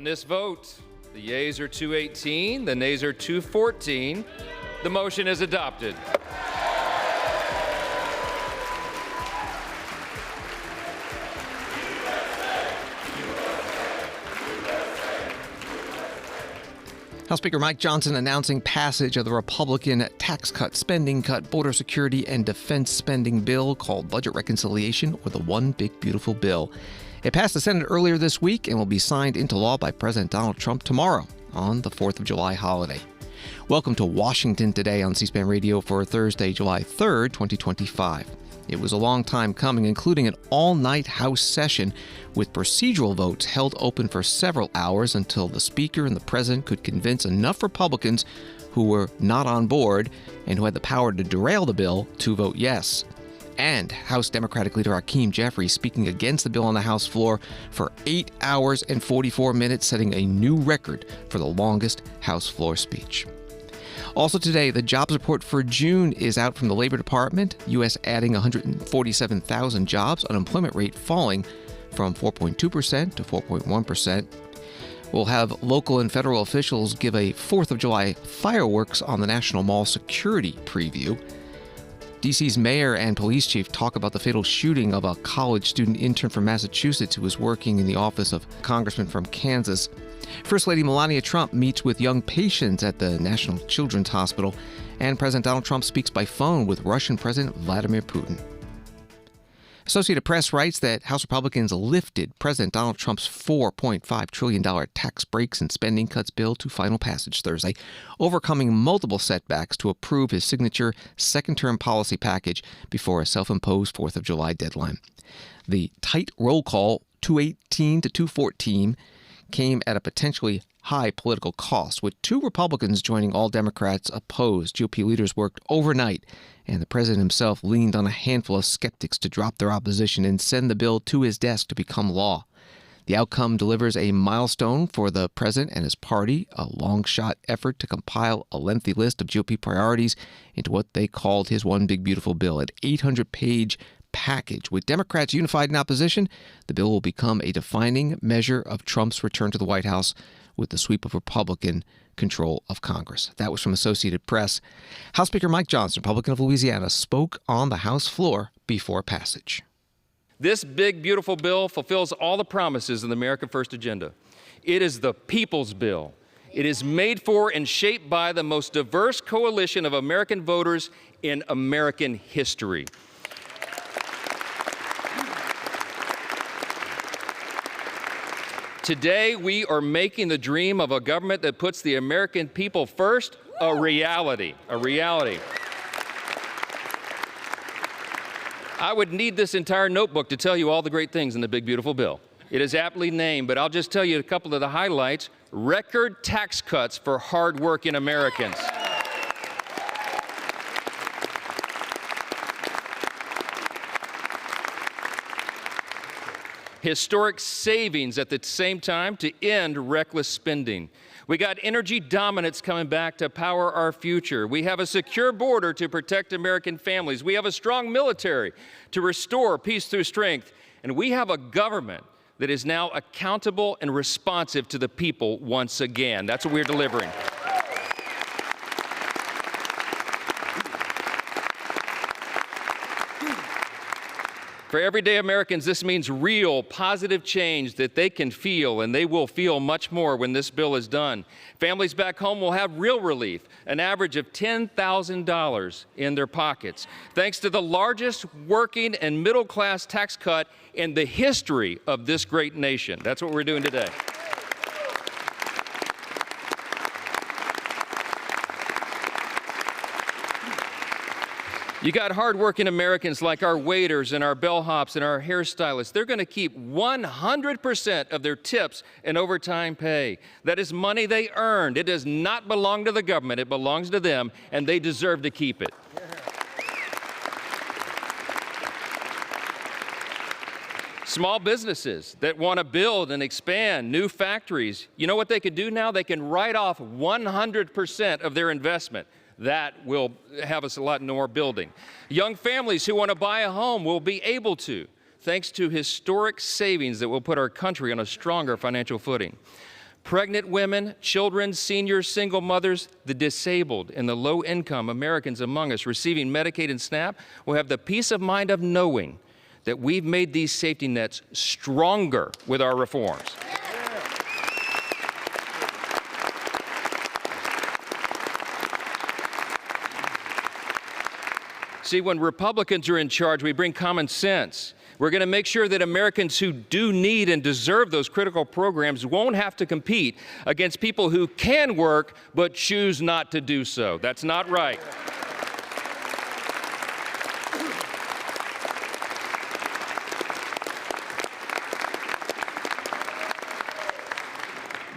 this vote, the yeas are 218, the nays are 214. The motion is adopted. House Speaker Mike Johnson announcing passage of the Republican tax cut, spending cut, border security, and defense spending bill called Budget Reconciliation, or the One Big Beautiful Bill. It passed the Senate earlier this week and will be signed into law by President Donald Trump tomorrow on the 4th of July holiday. Welcome to Washington Today on C-SPAN Radio for Thursday, July 3rd, 2025. It was a long time coming, including an all-night House session with procedural votes held open for several hours until the Speaker and the President could convince enough Republicans who were not on board and who had the power to derail the bill to vote yes. And House Democratic Leader Hakeem Jeffries speaking against the bill on the House floor for 8 hours and 44 minutes, setting a new record for the longest House floor speech. Also today, the jobs report for June is out from the Labor Department. U.S. adding 147,000 jobs, unemployment rate falling from 4.2% to 4.1%. We'll have local and federal officials give a 4th of July fireworks on the National Mall security preview. D.C.'s mayor and police chief talk about the fatal shooting of a college student intern from Massachusetts who was working in the office of a congressman from Kansas. First Lady Melania Trump meets with young patients at the National Children's Hospital, and President Donald Trump speaks by phone with Russian President Vladimir Putin. Associated Press writes that House Republicans lifted President Donald Trump's $4.5 trillion tax breaks and spending cuts bill to final passage Thursday, overcoming multiple setbacks to approve his signature second-term policy package before a self-imposed 4th of July deadline. The tight roll call, 218 to 214, came at a potentially high political cost, with 2 Republicans joining all Democrats opposed. GOP leaders worked overnight, and the president himself leaned on a handful of skeptics to drop their opposition and send the bill to his desk to become law. The outcome delivers a milestone for the president and his party, a long-shot effort to compile a lengthy list of GOP priorities into what they called his One Big Beautiful Bill, an 800-page package. With Democrats unified in opposition, the bill will become a defining measure of Trump's return to the White House with the sweep of Republican control of Congress. That was from Associated Press. House Speaker Mike Johnson, Republican of Louisiana, spoke on the House floor before passage. This big, beautiful bill fulfills all the promises of the America First agenda. It is the people's bill. It is made for and shaped by the most diverse coalition of American voters in American history. Today, we are making the dream of a government that puts the American people first a reality. I would need this entire notebook to tell you all the great things in the big, beautiful bill. It is aptly named, but I'll just tell you a couple of the highlights. Record tax cuts for hardworking Americans. Historic savings at the same time to end reckless spending. We got energy dominance coming back to power our future. We have a secure border to protect American families. We have a strong military to restore peace through strength. And we have a government that is now accountable and responsive to the people once again. That's what we're delivering. For everyday Americans, this means real, positive change that they can feel, and they will feel much more when this bill is done. Families back home will have real relief, an average of $10,000 in their pockets, thanks to the largest working and middle-class tax cut in the history of this great nation. That's what we're doing today. You got hardworking Americans like our waiters and our bellhops and our hairstylists. They're going to keep 100% of their tips and overtime pay. That is money they earned. It does not belong to the government. It belongs to them, and they deserve to keep it. Small businesses that want to build and expand new factories, you know what they can do now? They can write off 100% of their investment. That will have us a lot more building. Young families who want to buy a home will be able to, thanks to historic savings that will put our country on a stronger financial footing. Pregnant women, children, seniors, single mothers, the disabled, and the low-income Americans among us receiving Medicaid and SNAP will have the peace of mind of knowing that we've made these safety nets stronger with our reforms. See, when Republicans are in charge, we bring common sense. We're going to make sure that Americans who do need and deserve those critical programs won't have to compete against people who can work but choose not to do so. That's not right.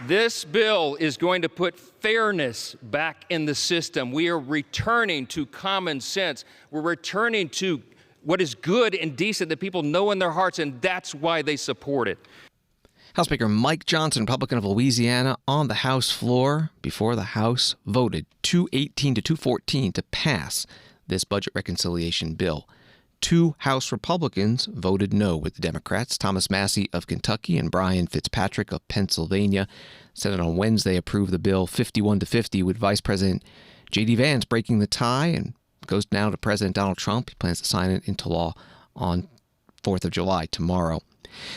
This bill is going to put fairness back in the system. We are returning to common sense. We're returning to what is good and decent that people know in their hearts, and that's why they support it. House Speaker Mike Johnson, Republican of Louisiana, on the House floor before the House voted 218 to 214 to pass this budget reconciliation bill. 2 House Republicans voted no with the Democrats, Thomas Massie of Kentucky and Brian Fitzpatrick of Pennsylvania. Senate on Wednesday approved the bill 51 to 50 with Vice President J.D. Vance breaking the tie and goes now to President Donald Trump. He plans to sign it into law on 4th of July, tomorrow.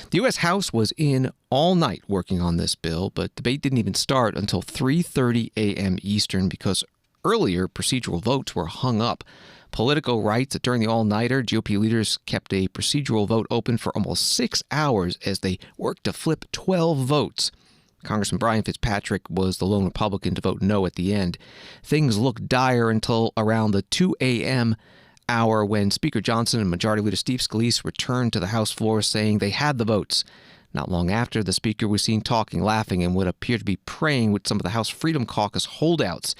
The U.S. House was in all night working on this bill, but debate didn't even start until 3:30 a.m. Eastern because earlier procedural votes were hung up. Politico writes that during the all-nighter, GOP leaders kept a procedural vote open for almost 6 hours as they worked to flip 12 votes. Congressman Brian Fitzpatrick was the lone Republican to vote no at the end. Things looked dire until around the 2 a.m. hour when Speaker Johnson and Majority Leader Steve Scalise returned to the House floor saying they had the votes. Not long after, the Speaker was seen talking, laughing, and what appeared to be praying with some of the House Freedom Caucus holdouts.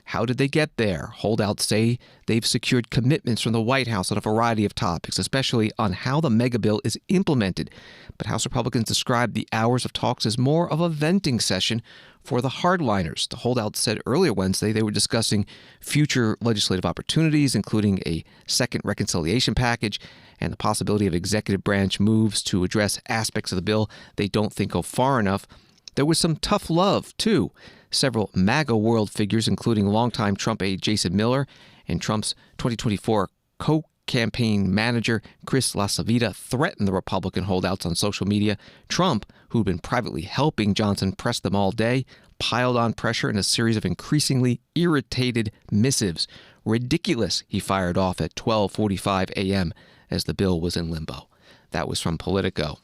How did they get there? Holdouts say they've secured commitments from the White House on a variety of topics, especially on how the mega bill is implemented. But House Republicans described the hours of talks as more of a venting session for the hardliners. The holdouts said earlier Wednesday they were discussing future legislative opportunities, including a second reconciliation package and the possibility of executive branch moves to address aspects of the bill they don't think go far enough. There was some tough love, too. Several MAGA world figures, including longtime Trump aide Jason Miller and Trump's 2024 co-campaign manager Chris LaCivita, threatened the Republican holdouts on social media. Trump, who'd been privately helping Johnson press them all day, piled on pressure in a series of increasingly irritated missives. Ridiculous, he fired off at 12:45 a.m. as the bill was in limbo. That was from Politico.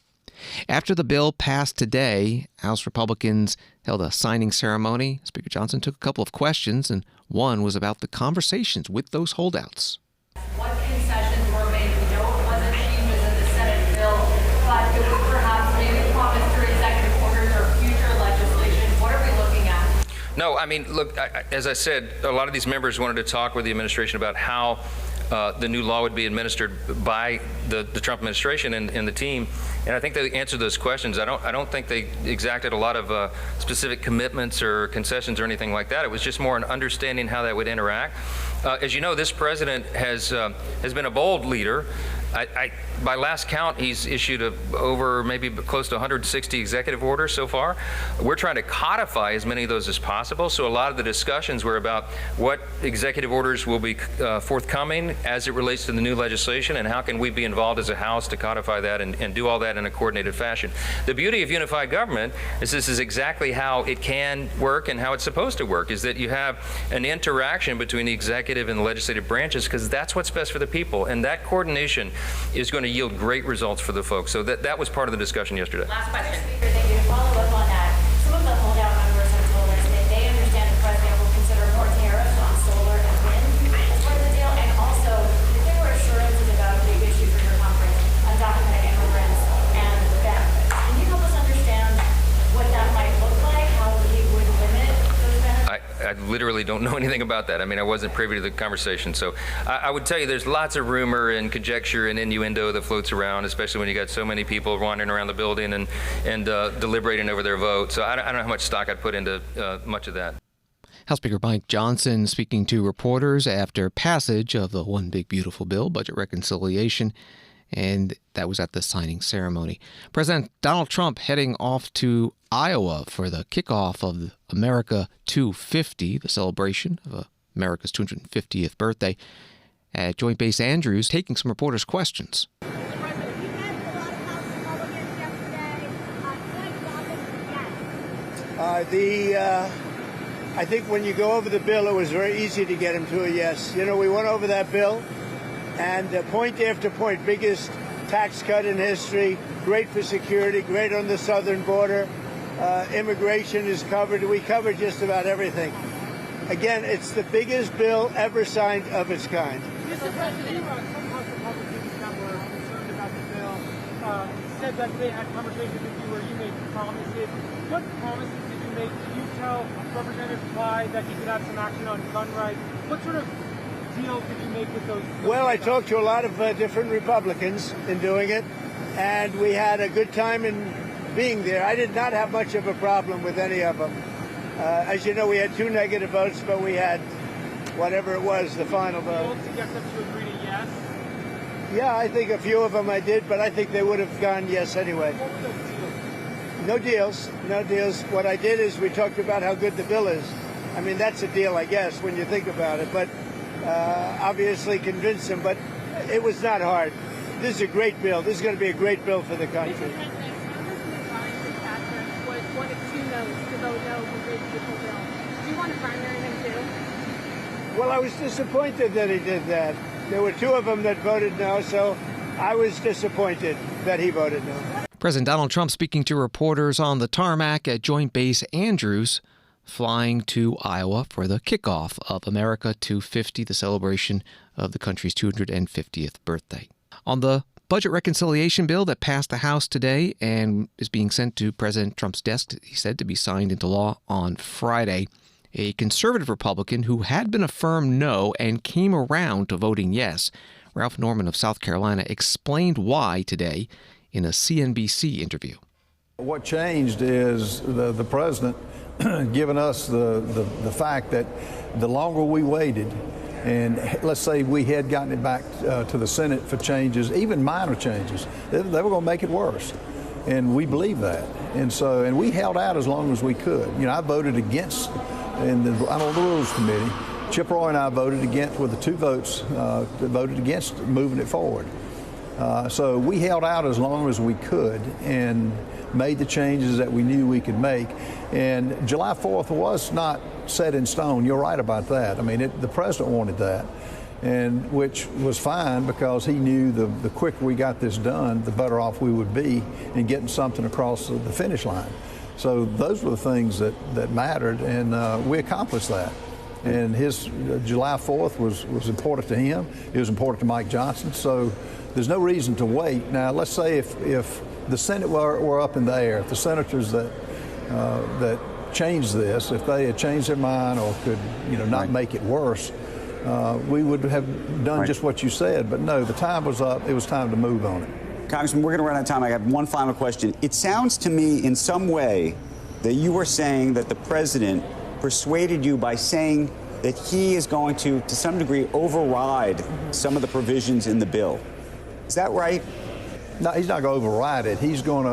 After the bill passed today, House Republicans held a signing ceremony. Speaker Johnson took a couple of questions, and one was about the conversations with those holdouts. What concessions were made? We know it wasn't changes in the Senate bill, but it was perhaps maybe promised through executive orders or future legislation. What are we looking at? No, I mean, look, as I said, a lot of these members wanted to talk with the administration about how the new law would be administered by the Trump administration and the team, and I think they answered those questions. I don't think they exacted a lot of specific commitments or concessions or anything like that. It was just more an understanding how that would interact. As you know, this president has been a bold leader. By last count, he's issued over maybe close to 160 executive orders so far. We're trying to codify as many of those as possible. So a lot of the discussions were about what executive orders will be forthcoming as it relates to the new legislation, and how can we be involved as a House to codify that and do all that in a coordinated fashion. The beauty of unified government is this is exactly how it can work and how it's supposed to work, is that you have an interaction between the executive and the legislative branches, because that's what's best for the people, and that coordination is going to yield great results for the folks. So that was part of the discussion yesterday. Last question. Speaker, thank you. To follow up on that, some of the holdout members have told us that they understand the president will consider more tariffs on solar and wind as part of the deal, and also that there were assurances about a big issue for your conference, undocumented immigrants and benefits. Can you help us understand what that might look like, how he would limit those benefits? I literally don't know anything about that. I mean, I wasn't privy to the conversation. So I would tell you there's lots of rumor and conjecture and innuendo that floats around, especially when you got so many people wandering around the building and deliberating over their vote. So I don't know how much stock I'd put into much of that. House Speaker Mike Johnson speaking to reporters after passage of the One Big Beautiful Bill, budget reconciliation. and that was at the signing ceremony. President Donald Trump heading off to Iowa for the kickoff of America 250, the celebration of America's 250th birthday, at Joint Base Andrews, taking some reporters' questions. I think when you go over the bill, it was very easy to get him to a yes. You know, we went over that bill, and point after point, biggest tax cut in history, great for security, great on the southern border, immigration is covered. We covered just about everything. Again, it's the biggest bill ever signed of its kind. Mr. President, some House Republicans that were concerned about the bill said that they had conversations with you where you made promises. What promises did you make? Did you tell Representative Clyde that he could have some action on gun rights? What sort of deal did you make with those? Well, I talked to a lot of different Republicans in doing it, and we had a good time in being there. I did not have much of a problem with any of them. As you know, we had 2 negative votes, but we had whatever it was, the final vote. To get them to agree to yes? Yeah, I think a few of them I did, but I think they would have gone yes anyway. What were those deals? No deals, no deals. What I did is we talked about how good the bill is. I mean, that's a deal, I guess, when you think about it. But obviously convince them, but it was not hard. This is a great bill. This is going to be a great bill for the country. Well, I was disappointed that he did that. There were 2 of them that voted no, so I was disappointed that he voted no. President Donald Trump speaking to reporters on the tarmac at Joint Base Andrews, flying to Iowa for the kickoff of America 250, the celebration of the country's 250th birthday. On the budget reconciliation bill that passed the House today and is being sent to President Trump's desk, he said, to be signed into law on Friday, a conservative Republican who had been a firm no and came around to voting yes, Ralph Norman of South Carolina, explained why today in a CNBC interview. What changed is the president giving us the fact that the longer we waited, and let's say we had gotten it back to the Senate for changes, even minor changes, they were going to make it worse. And we believe that. And we held out as long as we could. You know, I voted against, I'm on the Rules Committee. Chip Roy and I voted against, with the 2 votes, voted against moving it forward. So we held out as long as we could and made the changes that we knew we could make. And July 4th was not set in stone. You're right about that. I mean, the president wanted that, and which was fine because he knew the quicker we got this done, the better off we would be in getting something across the finish line. So those were the things that mattered, and we accomplished that. And his July 4th was important to him. It was important to Mike Johnson. So there's no reason to wait. Now, let's say if the Senate were up in the air, if the senators that changed this, if they had changed their mind or could, not make it worse, we would have done just what you said. But no, the time was up. It was time to move on it. Congressman, we're going to run out of time. I have one final question. It sounds to me in some way that you were saying that the president persuaded you by saying that he is going to some degree, override some of the provisions in the bill. Is that right? No, he's not going to override it. He's going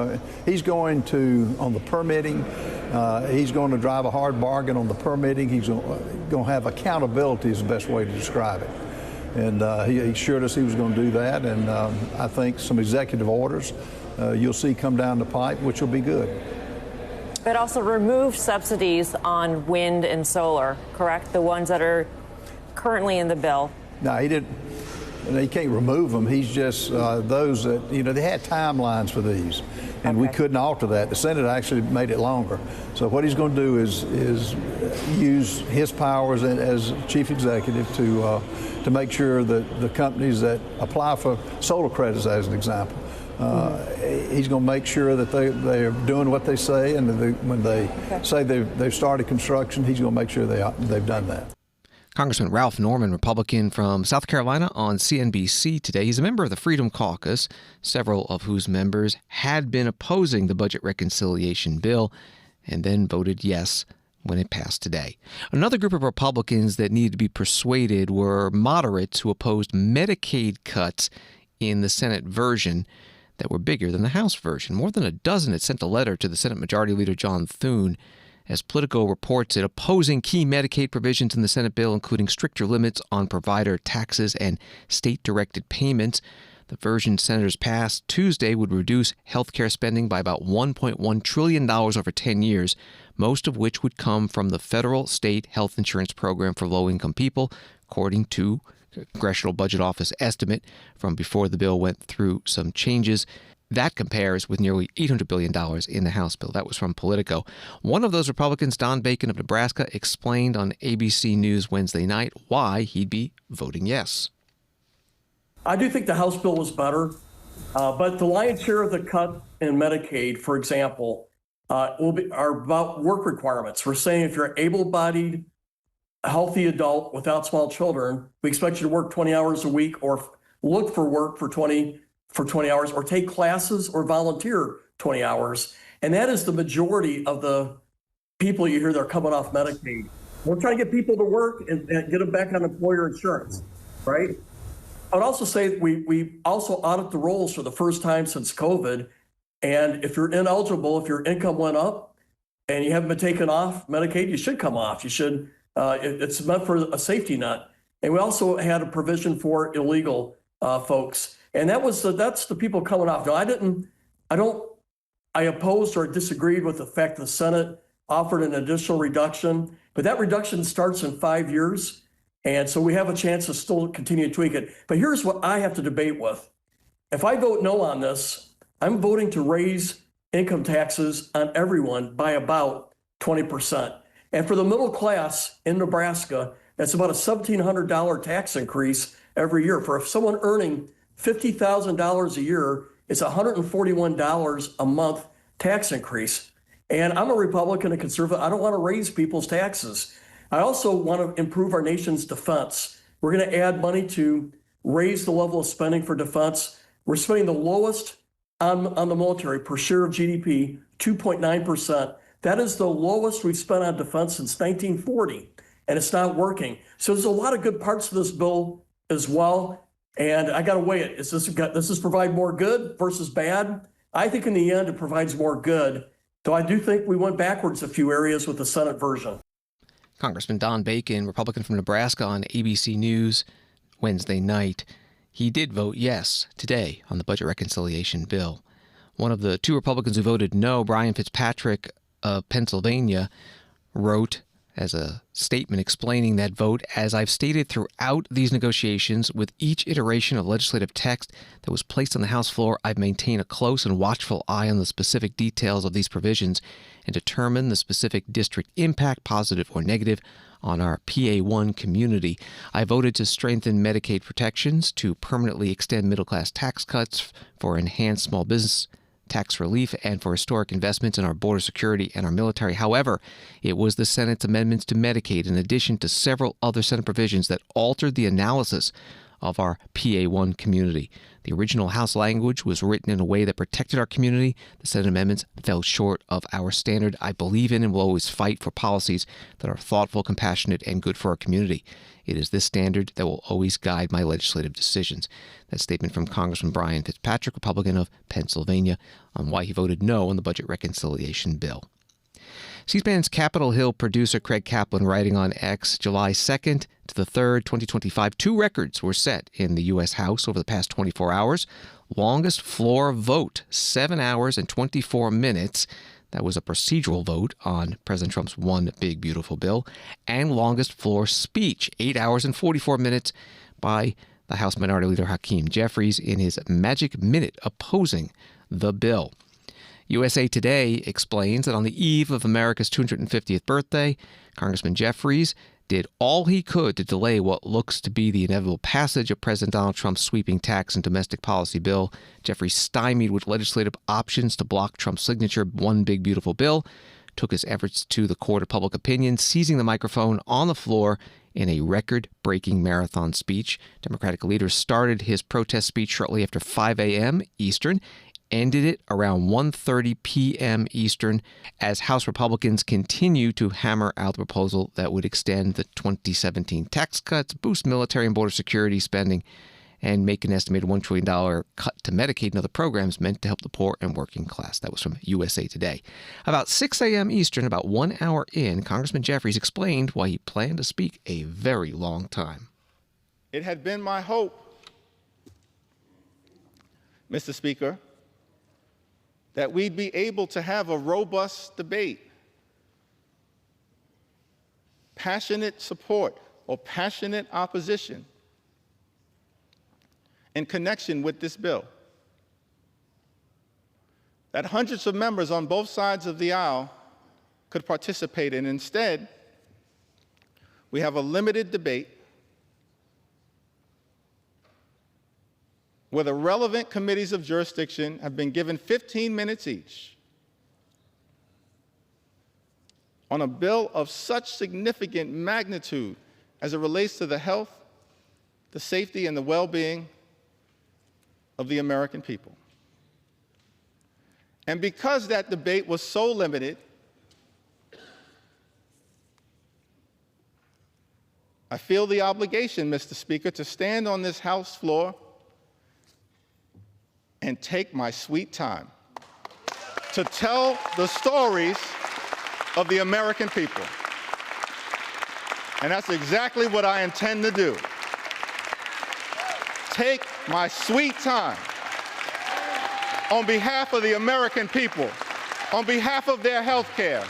to on the permitting, he's going to drive a hard bargain on the permitting. He's going to have accountability is the best way to describe it. And he assured us he was going to do that. And I think some executive orders you'll see come down the pipe, which will be good. But also remove subsidies on wind and solar, correct? The ones that are currently in the bill. No, he didn't. He can't remove them. He's just those that, they had timelines for these, and we couldn't alter that. The Senate actually made it longer. So what he's going to do is use his powers as chief executive to make sure that the companies that apply for solar credits, as an example, he's going to make sure that they're doing what they say, and when they say they've started construction, he's going to make sure they've done that. Congressman Ralph Norman, Republican from South Carolina, on CNBC today. He's a member of the Freedom Caucus, several of whose members had been opposing the budget reconciliation bill and then voted yes when it passed today. Another group of Republicans that needed to be persuaded were moderates who opposed Medicaid cuts in the Senate version that were bigger than the House version. More than a dozen had sent a letter to the Senate Majority Leader John Thune, as Politico reports it, opposing key Medicaid provisions in the Senate bill, including stricter limits on provider taxes and state-directed payments. The version senators passed Tuesday would reduce health care spending by about $1.1 trillion over 10 years, most of which would come from the federal state health insurance program for low-income people, according to Congressional Budget Office estimate from before the bill went through some changes. That compares with nearly $800 billion in the House bill. That was from Politico. One of those Republicans, Don Bacon of Nebraska, explained on ABC News Wednesday night why he'd be voting yes. I do think the House bill was better, but the lion's share of the cut in Medicaid, for example, are about work requirements. We're saying if you're an able-bodied, healthy adult without small children, we expect you to work 20 hours a week or look for work for 20 hours or take classes or volunteer 20 hours. And that is the majority of the people you hear that are coming off Medicaid. We're trying to get people to work and get them back on employer insurance, right? I would also say we also audit the rolls for the first time since COVID. And if you're ineligible, if your income went up and you haven't been taken off Medicaid, you should come off. You should. It's meant for a safety net. And we also had a provision for illegal folks. And that's the people coming off. Now, I opposed or disagreed with the fact the Senate offered an additional reduction, but that reduction starts in 5 years. And so we have a chance to still continue to tweak it. But here's what I have to debate with. If I vote no on this, I'm voting to raise income taxes on everyone by about 20%. And for the middle class in Nebraska, that's about a $1,700 tax increase every year. For someone earning $50,000 a year, it's $141 a month tax increase. And I'm a Republican and conservative. I don't want to raise people's taxes. I also want to improve our nation's defense. We're going to add money to raise the level of spending for defense. We're spending the lowest on the military per share of GDP, 2.9%. That is the lowest we've spent on defense since 1940, and it's not working. So there's a lot of good parts of this bill as well, and I got to weigh it. Does this provide more good versus bad? I think in the end it provides more good, though I do think we went backwards a few areas with the Senate version. Congressman Don Bacon, Republican from Nebraska, on ABC News Wednesday night. He did vote yes today on the budget reconciliation bill. One of the two Republicans who voted no, Brian Fitzpatrick of Pennsylvania, wrote as a statement explaining that vote, as I've stated throughout these negotiations, with each iteration of legislative text that was placed on the House floor, I've maintained a close and watchful eye on the specific details of these provisions and determine the specific district impact, positive or negative, on our PA1 community. I voted to strengthen Medicaid protections, to permanently extend middle-class tax cuts, for enhanced small business tax relief, and for historic investments in our border security and our military. However, it was the Senate's amendments to Medicaid, in addition to several other Senate provisions, that altered the analysis of our PA1 community. The original House language was written in a way that protected our community. The Senate amendments fell short of our standard. I believe in and will always fight for policies that are thoughtful, compassionate, and good for our community. It is this standard that will always guide my legislative decisions. That statement from Congressman Brian Fitzpatrick, Republican of Pennsylvania, on why he voted no on the budget reconciliation bill. C-SPAN's Capitol Hill producer Craig Kaplan writing on X, July 2nd to the 3rd, 2025, two records were set in the U.S. House over the past 24 hours. Longest floor vote, 7 hours and 24 minutes. That was a procedural vote on President Trump's One Big Beautiful Bill. And longest floor speech, 8 hours and 44 minutes, by the House Minority Leader Hakeem Jeffries in his magic minute opposing the bill. USA Today explains that on the eve of America's 250th birthday, Congressman Jeffries did all he could to delay what looks to be the inevitable passage of President Donald Trump's sweeping tax and domestic policy bill. Jeffries, stymied with legislative options to block Trump's signature One Big Beautiful Bill, took his efforts to the court of public opinion, seizing the microphone on the floor in a record-breaking marathon speech. Democratic leader started his protest speech shortly after 5 a.m. Eastern, ended it around 1:30 p.m. Eastern, as House Republicans continue to hammer out the proposal that would extend the 2017 tax cuts, boost military and border security spending, and make an estimated $1 trillion cut to Medicaid and other programs meant to help the poor and working class. That was from USA Today. About 6 a.m. Eastern, about 1 hour in, Congressman Jeffries explained why he planned to speak a very long time. It had been my hope, Mr. Speaker, that we'd be able to have a robust debate, passionate support or passionate opposition in connection with this bill, that hundreds of members on both sides of the aisle could participate in. Instead, we have a limited debate where the relevant committees of jurisdiction have been given 15 minutes each on a bill of such significant magnitude as it relates to the health, the safety, and the well-being of the American people. And because that debate was so limited, I feel the obligation, Mr. Speaker, to stand on this House floor and take my sweet time to tell the stories of the American people. And that's exactly what I intend to do. Take my sweet time on behalf of the American people, on behalf of their health care,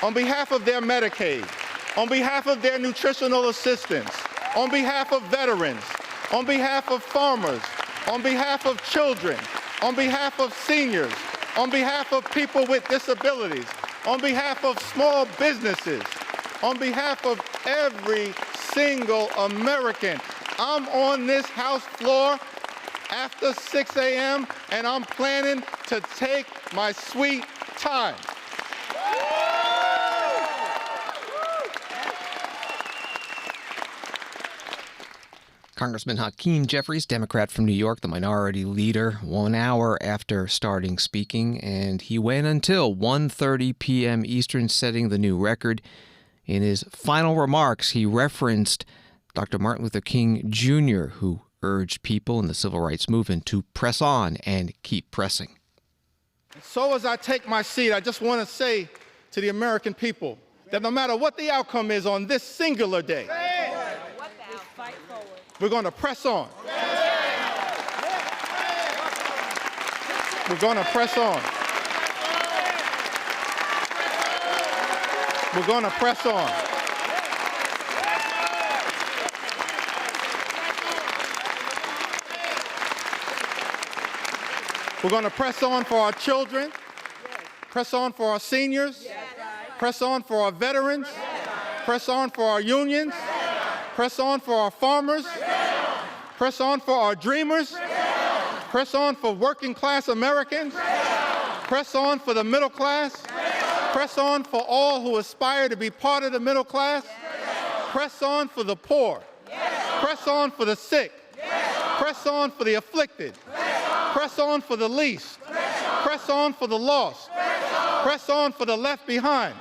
on behalf of their Medicaid, on behalf of their nutritional assistance, on behalf of veterans, on behalf of farmers, on behalf of children, on behalf of seniors, on behalf of people with disabilities, on behalf of small businesses, on behalf of every single American. I'm on this House floor after 6 a.m. and I'm planning to take my sweet time. Congressman Hakeem Jeffries, Democrat from New York, the minority leader, 1 hour after starting speaking, and he went until 1:30 p.m. Eastern, setting the new record. In his final remarks, he referenced Dr. Martin Luther King Jr., who urged people in the civil rights movement to press on and keep pressing. So as I take my seat, I just want to say to the American people that no matter what the outcome is on this singular day, we're going to press on. We're going to press on. We're going to press on. We're going to press on for our children, press on for our seniors, press on for our veterans, press on for our unions, press on for our farmers, press on for our dreamers, press on for working class Americans, press on for the middle class, press on for all who aspire to be part of the middle class, press on for the poor, press on for the sick, press on for the afflicted, press on for the least, press on for the lost, press on for the left behind,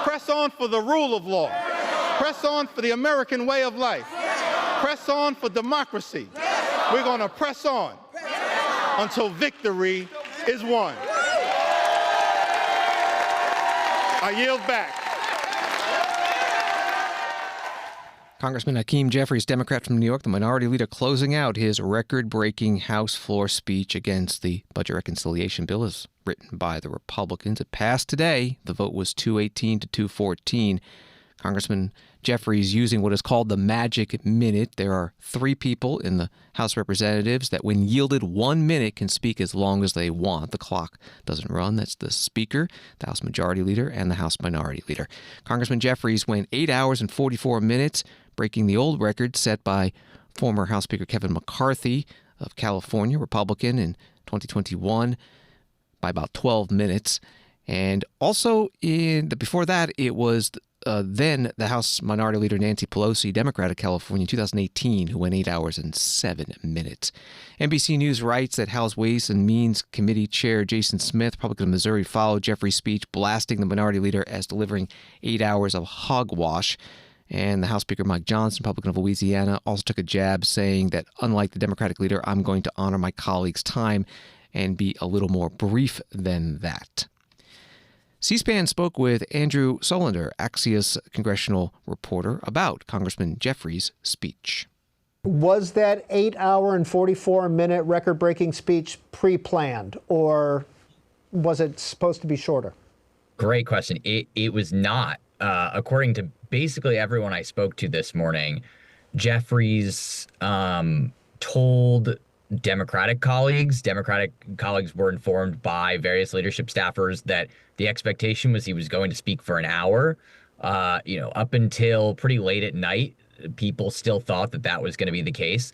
press on for the rule of law, press on for the American way of life, press on for democracy. We're going to press on until victory is won. I yield back. Congressman Hakeem Jeffries, Democrat from New York, the minority leader, closing out his record-breaking House floor speech against the budget reconciliation bill as written by the Republicans. It passed today. The vote was 218 to 214. Congressman Jeffries using what is called the magic minute. There are 3 people in the House of Representatives that, when yielded 1 minute, can speak as long as they want. The clock doesn't run. That's the Speaker, the House Majority Leader, and the House Minority Leader. Congressman Jeffries went 8 hours and 44 minutes, breaking the old record set by former House Speaker Kevin McCarthy of California, Republican, in 2021 by about 12 minutes. And also, before that, it was then the House Minority Leader Nancy Pelosi, Democrat of California, in 2018, who went 8 hours and 7 minutes. NBC News writes that House Ways and Means Committee Chair Jason Smith, Republican of Missouri, followed Jeffries' speech, blasting the Minority Leader as delivering 8 hours of hogwash. And the House Speaker Mike Johnson, Republican of Louisiana, also took a jab saying that unlike the Democratic leader, I'm going to honor my colleagues' time and be a little more brief than that. C-SPAN spoke with Andrew Solander, Axios congressional reporter, about Congressman Jeffries' speech. Was that 8-hour and 44-minute record-breaking speech pre-planned, or was it supposed to be shorter? Great question. It was not. According to basically everyone I spoke to this morning, Jeffries told Democratic colleagues were informed by various leadership staffers that the expectation was he was going to speak for an hour. Up until pretty late at night, people still thought that was going to be the case.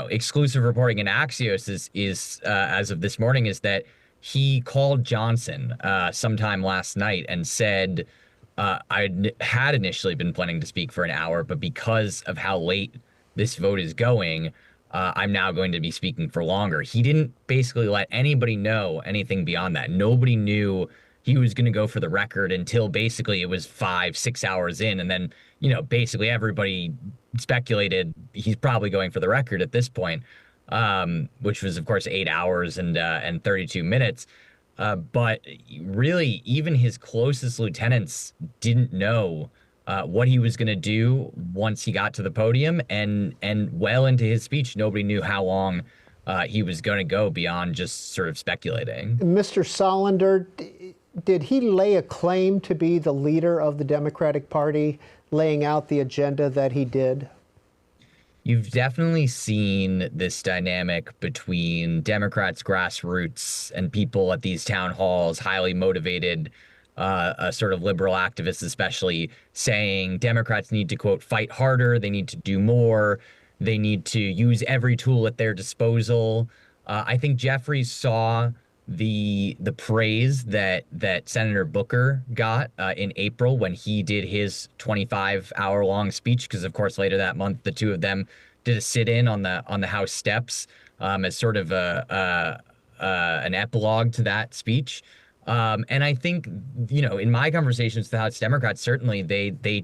Exclusive reporting in Axios is as of this morning is that he called Johnson sometime last night and said, I had initially been planning to speak for an hour, but because of how late this vote is going, I'm now going to be speaking for longer. He didn't basically let anybody know anything beyond that. Nobody knew he was going to go for the record until basically it was 5-6 hours in. And then, basically everybody speculated he's probably going for the record at this point, which was, of course, 8 hours and 32 minutes. But really, even his closest lieutenants didn't know what he was going to do once he got to the podium, and well into his speech, nobody knew how long he was going to go beyond just sort of speculating. Mr. Solander, did he lay a claim to be the leader of the Democratic Party, laying out the agenda that he did? You've definitely seen this dynamic between Democrats, grassroots, and people at these town halls, highly motivated, sort of liberal activists especially, saying Democrats need to, quote, fight harder, they need to do more, they need to use every tool at their disposal. I think Jeffries saw the praise that Senator Booker got in April when he did his 25-hour-long speech, because of course later that month the two of them did a sit-in on the House steps as sort of an epilogue to that speech. And I think, in my conversations with the House Democrats, certainly they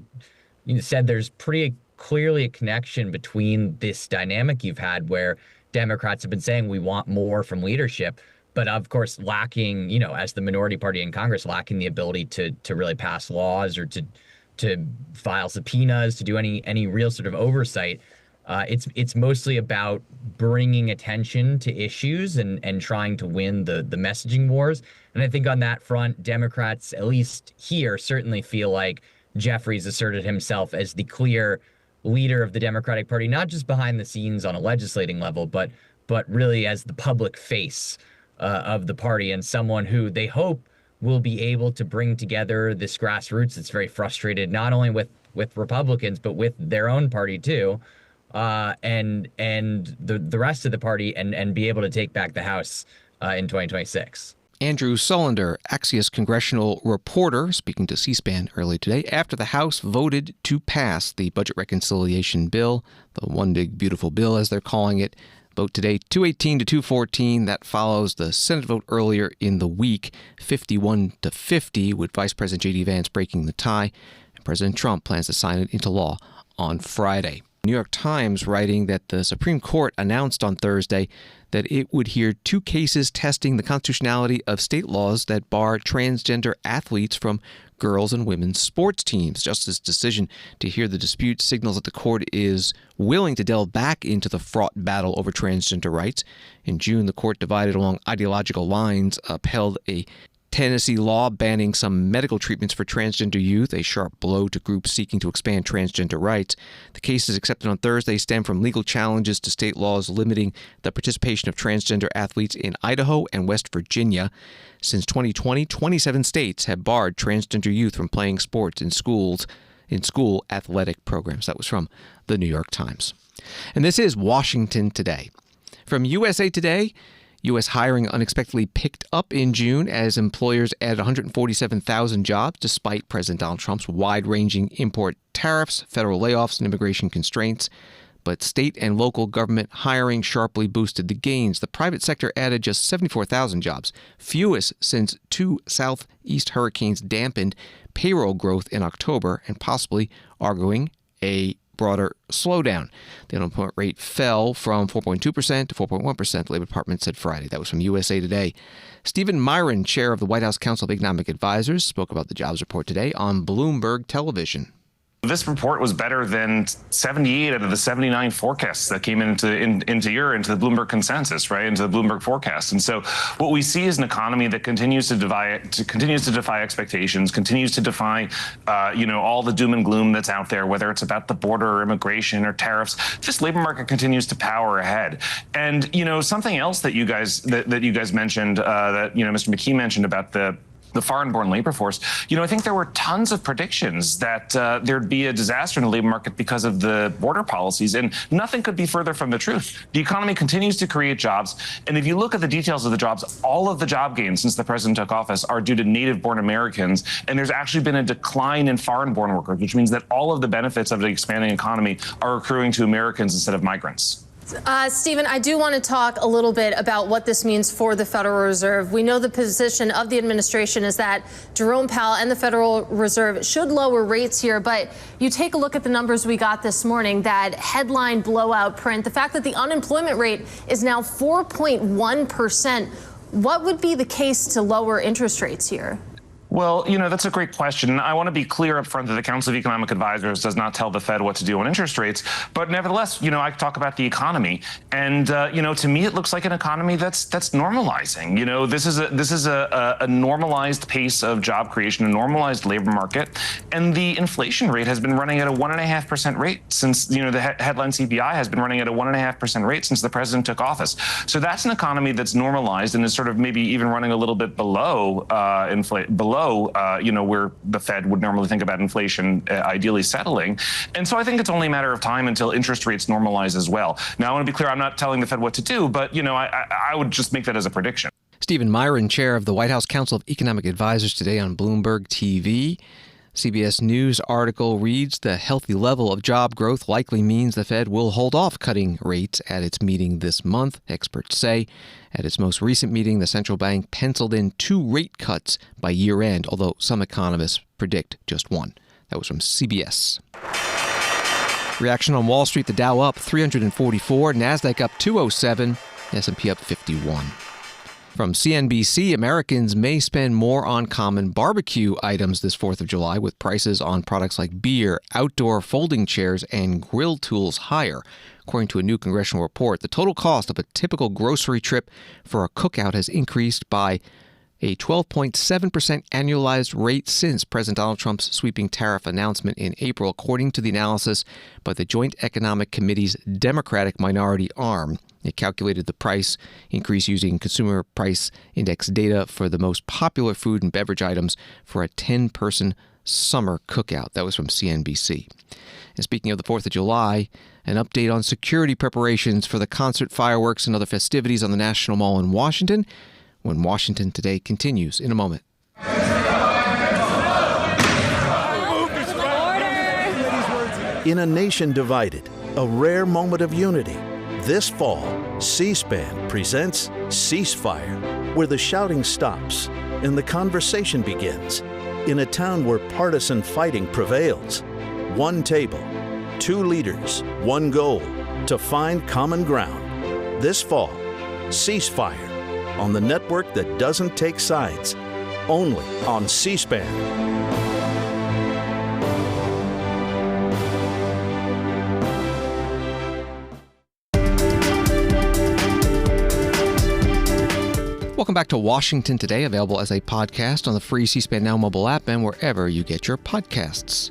said there's pretty clearly a connection between this dynamic you've had where Democrats have been saying we want more from leadership, but of course lacking, as the minority party in Congress, lacking the ability to really pass laws or to file subpoenas, to do any real sort of oversight. It's mostly about bringing attention to issues and trying to win the messaging wars. And I think on that front, Democrats, at least here, certainly feel like Jeffries asserted himself as the clear leader of the Democratic Party, not just behind the scenes on a legislating level, but really as the public face of the party, and someone who they hope will be able to bring together this grassroots that's very frustrated, not only with Republicans, but with their own party too, and the rest of the party, and be able to take back the House in 2026. Andrew Solander, Axios congressional reporter, speaking to C-SPAN early today after the House voted to pass the budget reconciliation bill, the one big beautiful bill as they're calling it. Vote today 218 to 214. That follows the Senate vote earlier in the week, 51 to 50, with Vice President J.D. Vance breaking the tie. And President Trump plans to sign it into law on Friday. New York Times writing that the Supreme Court announced on Thursday that it would hear 2 cases testing the constitutionality of state laws that bar transgender athletes from girls' and women's sports teams. Justice's decision to hear the dispute signals that the court is willing to delve back into the fraught battle over transgender rights. In June, the court, divided along ideological lines, upheld a Tennessee law banning some medical treatments for transgender youth, a sharp blow to groups seeking to expand transgender rights. The cases accepted on Thursday stem from legal challenges to state laws limiting the participation of transgender athletes in Idaho and West Virginia. Since 2020, 27 states have barred transgender youth from playing sports in school athletic programs. That was from the New York Times. And this is Washington Today. From USA Today, U.S. hiring unexpectedly picked up in June as employers added 147,000 jobs despite President Donald Trump's wide-ranging import tariffs, federal layoffs, and immigration constraints. but state and local government hiring sharply boosted the gains. The private sector added just 74,000 jobs, fewest since two southeast hurricanes dampened payroll growth in October and possibly arguing a broader slowdown. The unemployment rate fell from 4.2% to 4.1%, the Labor Department said Friday. That was from USA Today. Stephen Myron, chair of the White House Council of Economic Advisors, spoke about the jobs report today on Bloomberg Television. This report was better than 78 out of the 79 forecasts that came into the Bloomberg consensus, right, into the Bloomberg forecast. And so what we see is an economy that continues to defy expectations, continues to defy, all the doom and gloom that's out there, whether it's about the border or immigration or tariffs. This labor market continues to power ahead. And, something else that you guys mentioned, that, Mr. McKee mentioned about the foreign-born labor force, I think there were tons of predictions that there'd be a disaster in the labor market because of the border policies, and nothing could be further from the truth. The economy continues to create jobs, and if you look at the details of the jobs, all of the job gains since the president took office are due to native-born Americans, and there's actually been a decline in foreign-born workers, which means that all of the benefits of the expanding economy are accruing to Americans instead of migrants. Stephen, I do want to talk a little bit about what this means for the Federal Reserve. We know the position of the administration is that Jerome Powell and the Federal Reserve should lower rates here, but you take a look at the numbers we got this morning, that headline blowout print, the fact that the unemployment rate is now 4.1%. What would be the case to lower interest rates here? Well, that's a great question. I want to be clear up front that the Council of Economic Advisors does not tell the Fed what to do on interest rates. But nevertheless, I talk about the economy. And, to me, it looks like an economy that's normalizing. This is a normalized pace of job creation, a normalized labor market. And the inflation rate has been running at a 1.5% rate since, the headline CPI has been running at a 1.5% rate since the president took office. So that's an economy that's normalized and is sort of maybe even running a little bit below where the Fed would normally think about inflation ideally settling. And so I think it's only a matter of time until interest rates normalize as well. Now, I want to be clear, I'm not telling the Fed what to do, but, I would just make that as a prediction. Stephen Myron, chair of the White House Council of Economic Advisors, today on Bloomberg TV. CBS News article reads, the healthy level of job growth likely means the Fed will hold off cutting rates at its meeting this month, experts say. At its most recent meeting, the central bank penciled in 2 rate cuts by year-end, although some economists predict just one. That was from CBS. Reaction on Wall Street, the Dow up 344, NASDAQ up 207, S&P up 51. From CNBC, Americans may spend more on common barbecue items this 4th of July, with prices on products like beer, outdoor folding chairs, and grill tools higher. According to a new congressional report, the total cost of a typical grocery trip for a cookout has increased by a 12.7% annualized rate since President Donald Trump's sweeping tariff announcement in April, according to the analysis by the Joint Economic Committee's Democratic minority arm. It calculated the price increase using Consumer Price Index data for the most popular food and beverage items for a 10-person summer cookout. That was from CNBC. And speaking of the 4th of July, an update on security preparations for the concert, fireworks, and other festivities on the National Mall in Washington, when Washington Today continues in a moment. In a nation divided, a rare moment of unity. This fall, C-SPAN presents Ceasefire, where the shouting stops and the conversation begins. In a town where partisan fighting prevails. One table, 2 leaders, 1 goal, to find common ground. This fall, Ceasefire, on the network that doesn't take sides, only on C-SPAN. Welcome back to Washington Today, available as a podcast on the free C-SPAN Now mobile app and wherever you get your podcasts.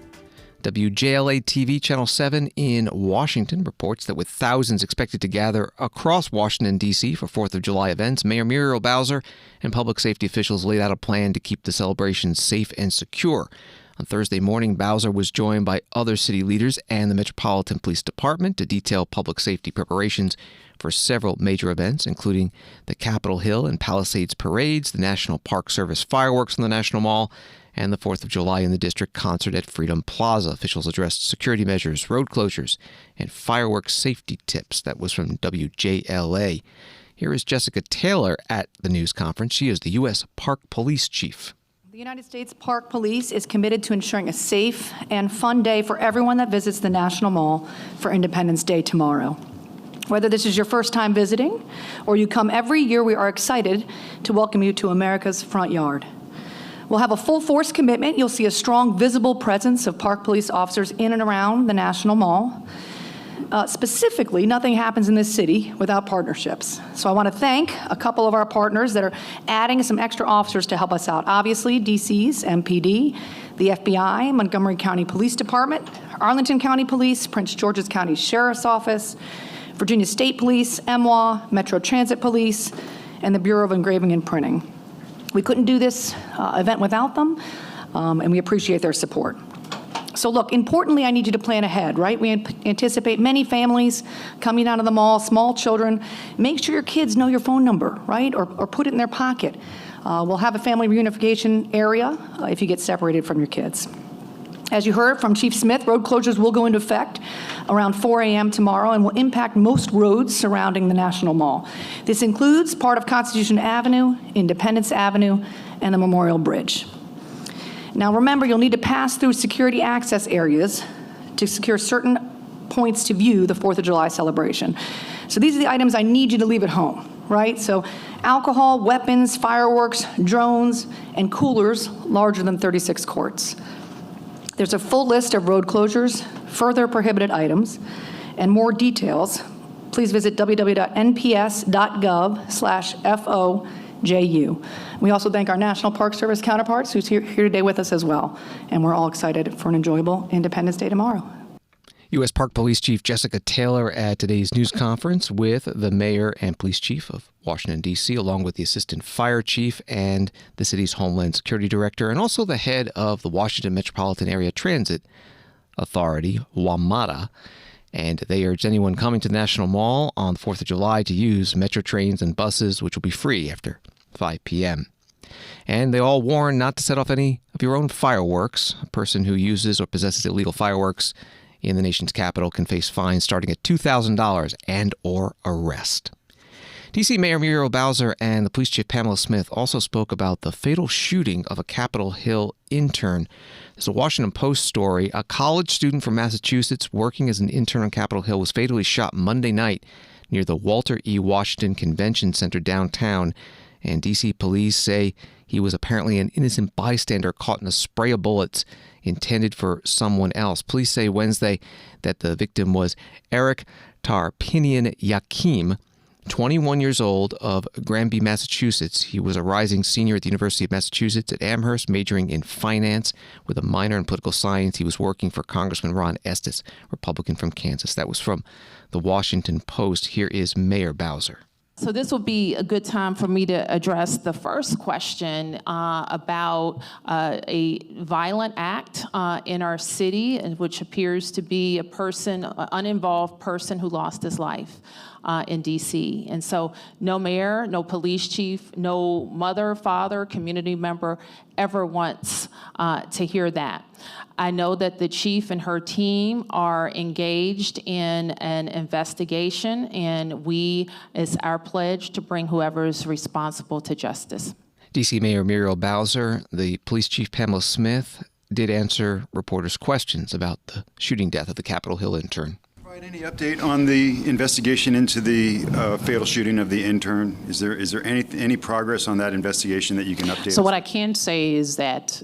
WJLA-TV Channel 7 in Washington reports that with thousands expected to gather across Washington, D.C. for 4th of July events, Mayor Muriel Bowser and public safety officials laid out a plan to keep the celebrations safe and secure. On Thursday morning, Bowser was joined by other city leaders and the Metropolitan Police Department to detail public safety preparations for several major events, including the Capitol Hill and Palisades parades, the National Park Service fireworks in the National Mall, and the 4th of July in the district concert at Freedom Plaza. Officials addressed security measures, road closures, and fireworks safety tips. That was from WJLA. Here is Jessica Taylor at the news conference. She is the U.S. Park Police Chief. The United States Park Police is committed to ensuring a safe and fun day for everyone that visits the National Mall for Independence Day tomorrow. Whether this is your first time visiting or you come every year, we are excited to welcome you to America's front yard. We'll have a full force commitment. You'll see a strong, visible presence of Park Police officers in and around the National Mall. Specifically, nothing happens in this city without partnerships. So I want to thank a couple of our partners that are adding some extra officers to help us out. Obviously, DC's MPD, the FBI, Montgomery County Police Department, Arlington County Police, Prince George's County Sheriff's Office, Virginia State Police, MWA, Metro Transit Police, and the Bureau of Engraving and Printing. We couldn't do this event without them, and we appreciate their support. So look, importantly, I need you to plan ahead, right? We anticipate many families coming out of the mall, small children. Make sure your kids know your phone number, right? Or put it in their pocket. We'll have a family reunification area if you get separated from your kids. As you heard from Chief Smith, road closures will go into effect around 4 a.m. tomorrow and will impact most roads surrounding the National Mall. This includes part of Constitution Avenue, Independence Avenue, and the Memorial Bridge. Now remember, you'll need to pass through security access areas to secure certain points to view the 4th of July celebration. So these are the items I need you to leave at home, right? So alcohol, weapons, fireworks, drones, and coolers larger than 36 quarts. There's a full list of road closures, further prohibited items, and more details. Please visit www.nps.gov/FOJU. We also thank our National Park Service counterparts who's here today with us as well. And we're all excited for an enjoyable Independence Day tomorrow. U.S. Park Police Chief Jessica Taylor at today's news conference with the mayor and police chief of Washington, D.C., along with the assistant fire chief and the city's Homeland Security Director, and also the head of the Washington Metropolitan Area Transit Authority, WMATA. And they urged anyone coming to the National Mall on the 4th of July to use metro trains and buses, which will be free after 5 p.m. And they all warn not to set off any of your own fireworks. A person who uses or possesses illegal fireworks in the nation's capital can face fines starting at $2,000 and or arrest. D.C. Mayor Muriel Bowser and the police chief Pamela Smith also spoke about the fatal shooting of a Capitol Hill intern. There's a Washington Post story. A college student from Massachusetts working as an intern on Capitol Hill was fatally shot Monday night near the Walter E. Washington Convention Center downtown. And D.C. police say he was apparently an innocent bystander caught in a spray of bullets intended for someone else. Police say Wednesday that the victim was Eric Tarpinian Yakim, 21 years old, of Granby, Massachusetts. He was a rising senior at the University of Massachusetts at Amherst, majoring in finance with a minor in political science. He was working for Congressman Ron Estes, Republican from Kansas. That was from the Washington Post. Here is Mayor Bowser. So this will be a good time for me to address the first question about a violent act in our city, which appears to be a person, an uninvolved person who lost his life in D.C. And so no mayor, no police chief, no mother, father, community member ever wants to hear that. I know that the chief and her team are engaged in an investigation, and it's our pledge to bring whoever is responsible to justice. D.C. Mayor Muriel Bowser, the police chief Pamela Smith, did answer reporters' questions about the shooting death of the Capitol Hill intern. Any update on the investigation into the fatal shooting of the intern? Is there any progress on that investigation that you can update us? So what I can say is that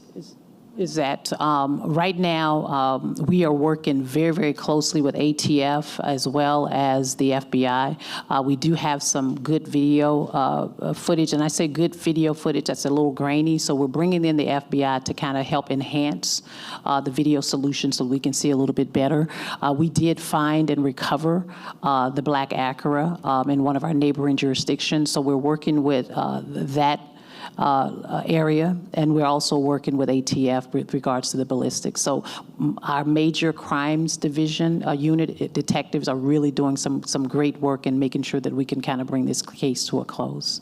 right now we are working very, very closely with ATF as well as the FBI. We do have some good video footage, and I say good video footage that's a little grainy, so we're bringing in the FBI to kind of help enhance the video solution so we can see a little bit better. We did find and recover the black Acura in one of our neighboring jurisdictions, so we're working with that area, and we're also working with ATF with regards to the ballistics. So our major crimes division unit detectives are really doing some great work in making sure that we can kind of bring this case to a close.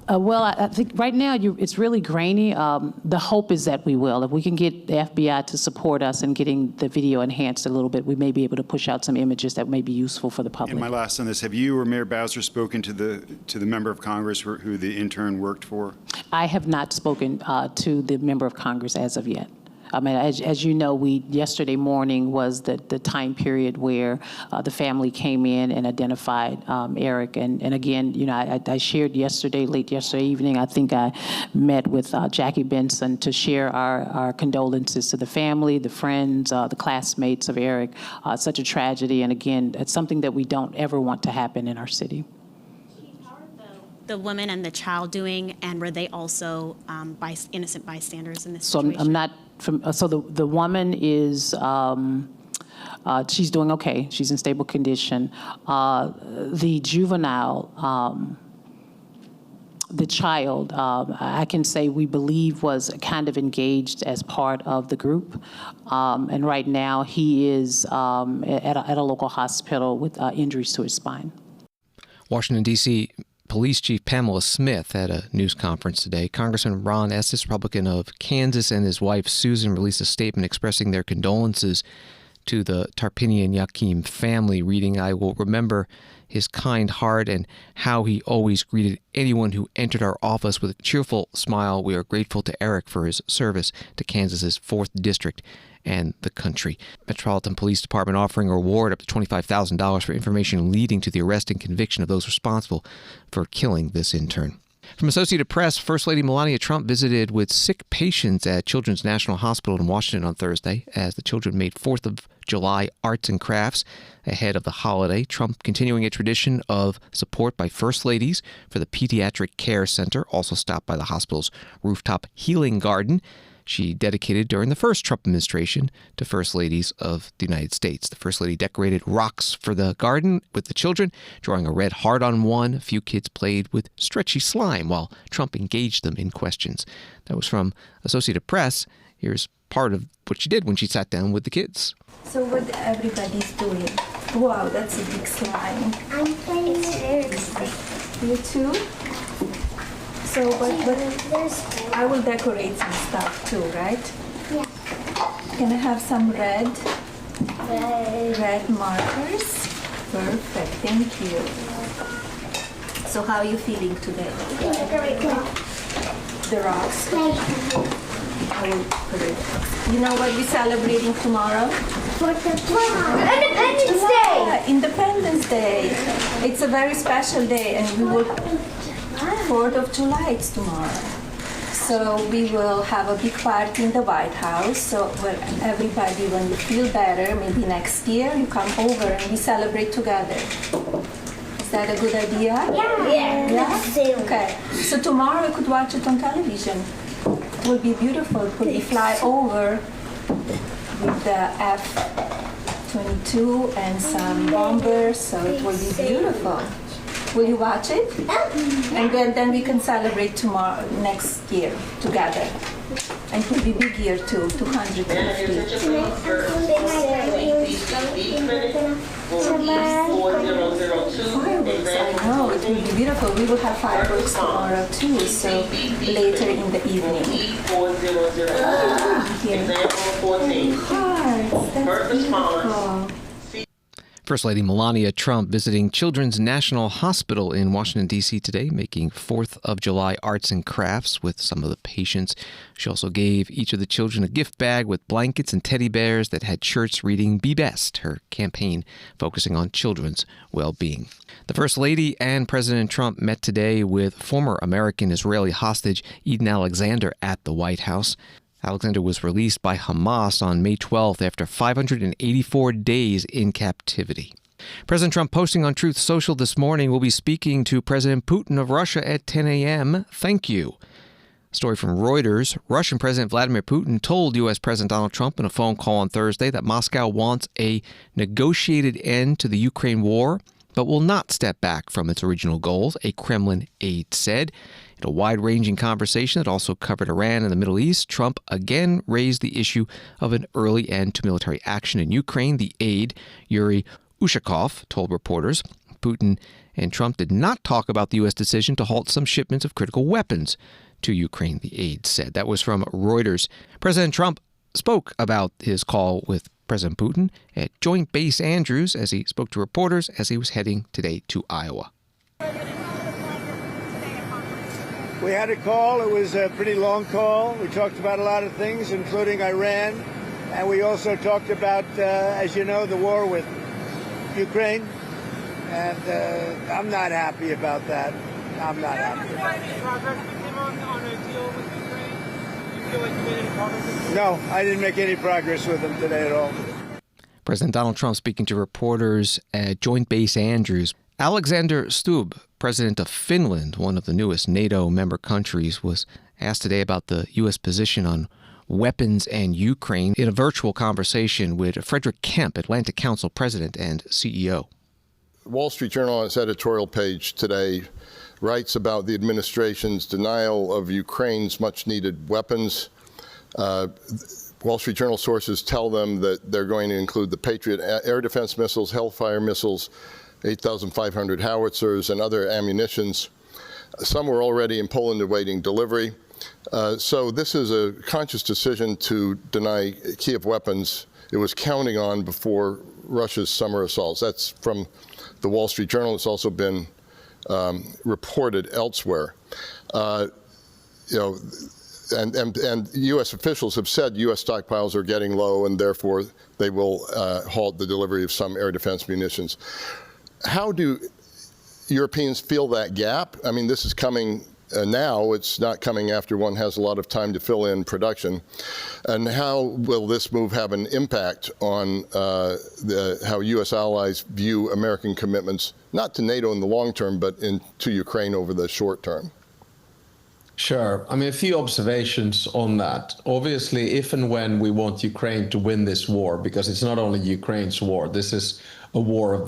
Well, I think right now it's really grainy. The hope is that we will. If we can get the FBI to support us in getting the video enhanced a little bit, we may be able to push out some images that may be useful for the public. And my last on this, have you or Mayor Bowser spoken to the member of Congress who the intern worked for? I have not spoken to the member of Congress as of yet. I mean, as you know, yesterday morning was the time period where the family came in and identified Eric. And again, you know, I shared late yesterday evening, I think I met with Jackie Benson to share our condolences to the family, the friends, the classmates of Eric. Such a tragedy. And again, it's something that we don't ever want to happen in our city. The woman and the child doing, and were they also innocent bystanders in this So situation? I'm not from. So the woman is. She's doing okay. She's in stable condition. The juvenile, the child, I can say we believe was kind of engaged as part of the group, and right now he is at a local hospital with injuries to his spine. Washington, D.C. Police Chief Pamela Smith at a news conference today. Congressman Ron Estes, Republican of Kansas, and his wife Susan released a statement expressing their condolences to the Tarpinian Hakeem family, reading, "I will remember his kind heart and how he always greeted anyone who entered our office with a cheerful smile. We are grateful to Eric for his service to Kansas's 4th District and the country." Metropolitan Police Department offering a reward up to $25,000 for information leading to the arrest and conviction of those responsible for killing this intern. From Associated Press, First Lady Melania Trump visited with sick patients at Children's National Hospital in Washington on Thursday as the children made 4th of July arts and crafts ahead of the holiday. Trump continuing a tradition of support by First Ladies for the Pediatric Care Center, also stopped by the hospital's rooftop healing garden she dedicated during the first Trump administration to First Ladies of the United States. The First Lady decorated rocks for the garden with the children, drawing a red heart on one. A few kids played with stretchy slime while Trump engaged them in questions. That was from Associated Press. Here's part of what she did when she sat down with the kids. So what everybody's doing? Wow, that's a big slime. I'm playing with you too? So, but I will decorate some stuff too, right? Yeah. Can I have some red markers? Perfect, thank you. So how are you feeling today? The rocks? I will put it. You know what we're celebrating tomorrow? Independence Day! Yeah, Independence Day. It's a very special day, and we will 4th of July, it's tomorrow. So we will have a big party in the White House. So where everybody, when you feel better, maybe next year, you come over and we celebrate together. Is that a good idea? Yeah? Okay. So tomorrow we could watch it on television. It will be beautiful. Could we fly over with the F-22 and some bombers? So it will be beautiful. Will you watch it? And then we can celebrate tomorrow, next year, together. And it will be big year too, 250. Fireworks, I know, it will be beautiful. We will have fireworks tomorrow too, so later in the evening. Hearts, that's beautiful. First Lady Melania Trump visiting Children's National Hospital in Washington, D.C. today, making 4th of July arts and crafts with some of the patients. She also gave each of the children a gift bag with blankets and teddy bears that had shirts reading "Be Best," her campaign focusing on children's well-being. The First Lady and President Trump met today with former American-Israeli hostage Eden Alexander at the White House. Alexander was released by Hamas on May 12th after 584 days in captivity. President Trump posting on Truth Social this morning will be speaking to President Putin of Russia at 10 a.m. Thank you. Story from Reuters. Russian President Vladimir Putin told U.S. President Donald Trump in a phone call on Thursday that Moscow wants a negotiated end to the Ukraine war, but will not step back from its original goals, a Kremlin aide said. In a wide-ranging conversation that also covered Iran and the Middle East, Trump again raised the issue of an early end to military action in Ukraine. The aide, Yuri Ushakov, told reporters Putin and Trump did not talk about the U.S. decision to halt some shipments of critical weapons to Ukraine, the aide said. That was from Reuters. President Trump spoke about his call with President Putin at Joint Base Andrews as he spoke to reporters as he was heading today to Iowa. We had a call. It was a pretty long call. We talked about a lot of things, including Iran. And we also talked about, as you know, the war with Ukraine. And I'm not happy about that. I'm not happy about that. No, I didn't make any progress with him today at all. President Donald Trump speaking to reporters at Joint Base Andrews. Alexander Stubb, president of Finland, one of the newest NATO member countries, was asked today about the U.S. position on weapons and Ukraine in a virtual conversation with Frederick Kemp, Atlantic Council president and CEO. The Wall Street Journal on its editorial page today writes about the administration's denial of Ukraine's much-needed weapons. Wall Street Journal sources tell them that they're going to include the Patriot air defense missiles, Hellfire missiles, 8,500 howitzers, and other ammunitions. Some were already in Poland awaiting delivery. So this is a conscious decision to deny Kiev weapons it was counting on before Russia's summer assaults. That's from the Wall Street Journal. It's also been reported elsewhere. And U.S. officials have said U.S. stockpiles are getting low, and therefore they will halt the delivery of some air defense munitions. How do Europeans fill that gap? I mean, this is coming now. It's not coming after one has a lot of time to fill in production. And how will this move have an impact on how U.S. allies view American commitments, not to NATO in the long term, but to Ukraine over the short term? Sure. I mean, a few observations on that. Obviously, if and when we want Ukraine to win this war, because it's not only Ukraine's war, this is a war of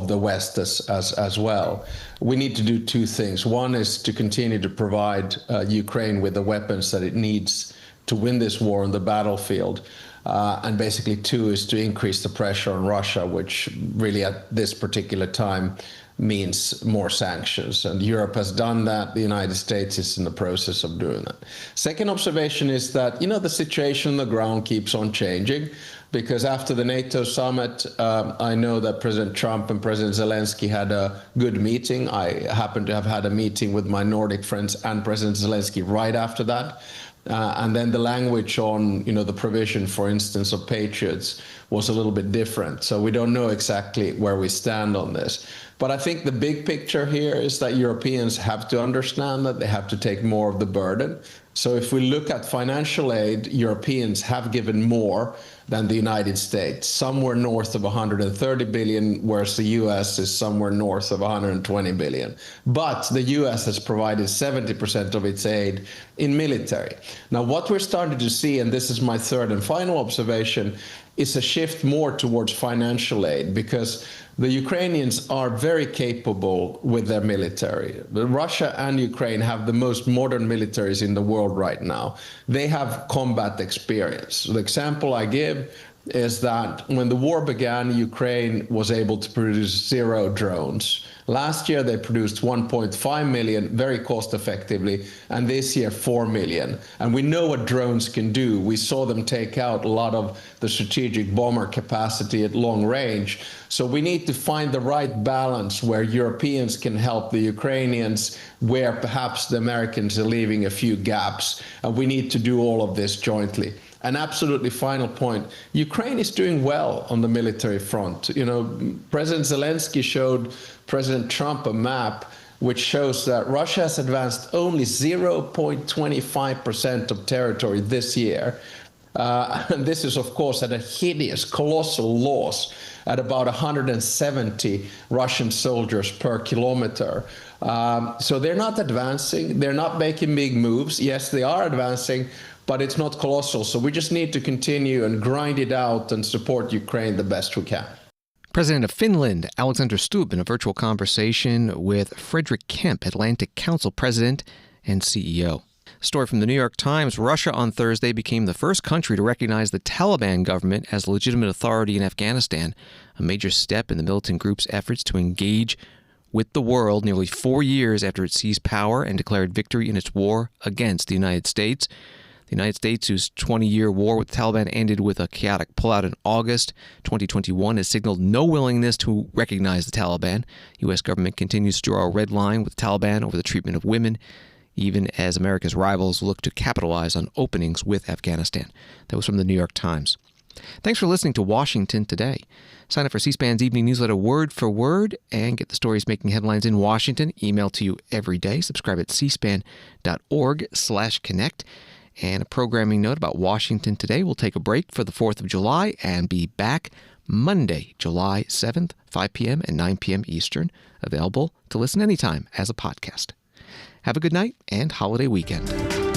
the West as well. We need to do two things. One is to continue to provide Ukraine with the weapons that it needs to win this war on the battlefield. And basically, two is to increase the pressure on Russia, which really at this particular time means more sanctions. And Europe has done that. The United States is in the process of doing that. Second observation is that, the situation on the ground keeps on changing. Because after the NATO summit, I know that President Trump and President Zelensky had a good meeting. I happen to have had a meeting with my Nordic friends and President Zelensky right after that. And then the language on, the provision, for instance, of Patriots was a little bit different. So we don't know exactly where we stand on this. But I think the big picture here is that Europeans have to understand that they have to take more of the burden. So if we look at financial aid, Europeans have given more than the United States, somewhere north of 130 billion, whereas the US is somewhere north of 120 billion. But the US has provided 70% of its aid in military. Now, what we're starting to see, and this is my third and final observation, is a shift more towards financial aid, because the Ukrainians are very capable with their military. Russia and Ukraine have the most modern militaries in the world right now. They have combat experience. The example I give is that when the war began, Ukraine was able to produce 0 drones. Last year, they produced 1.5 million very cost effectively, and this year 4 million. And we know what drones can do. We saw them take out a lot of the strategic bomber capacity at long range. So we need to find the right balance where Europeans can help the Ukrainians, where perhaps the Americans are leaving a few gaps. And we need to do all of this jointly. An absolutely final point, Ukraine is doing well on the military front. President Zelensky showed President Trump a map which shows that Russia has advanced only 0.25% of territory this year. And this is, of course, at a hideous, colossal loss at about 170 Russian soldiers per kilometer. So they're not advancing. They're not making big moves. Yes, they are advancing, but it's not colossal. So we just need to continue and grind it out and support Ukraine the best we can. President of Finland, Alexander Stubb, in a virtual conversation with Frederick Kemp, Atlantic Council President and CEO. Story from the New York Times. Russia on Thursday became the first country to recognize the Taliban government as legitimate authority in Afghanistan, a major step in the militant group's efforts to engage with the world nearly 4 years after it seized power and declared victory in its war against the United States. The United States, whose 20-year war with the Taliban ended with a chaotic pullout in August 2021, has signaled no willingness to recognize the Taliban. U.S. government continues to draw a red line with the Taliban over the treatment of women, even as America's rivals look to capitalize on openings with Afghanistan. That was from the New York Times. Thanks for listening to Washington Today. Sign up for C-SPAN's evening newsletter word for word and get the stories making headlines in Washington emailed to you every day. Subscribe at cspan.org/connect. And a programming note about Washington Today. We'll take a break for the 4th of July and be back Monday, July 7th, 5 p.m. and 9 p.m. Eastern. Available to listen anytime as a podcast. Have a good night and holiday weekend.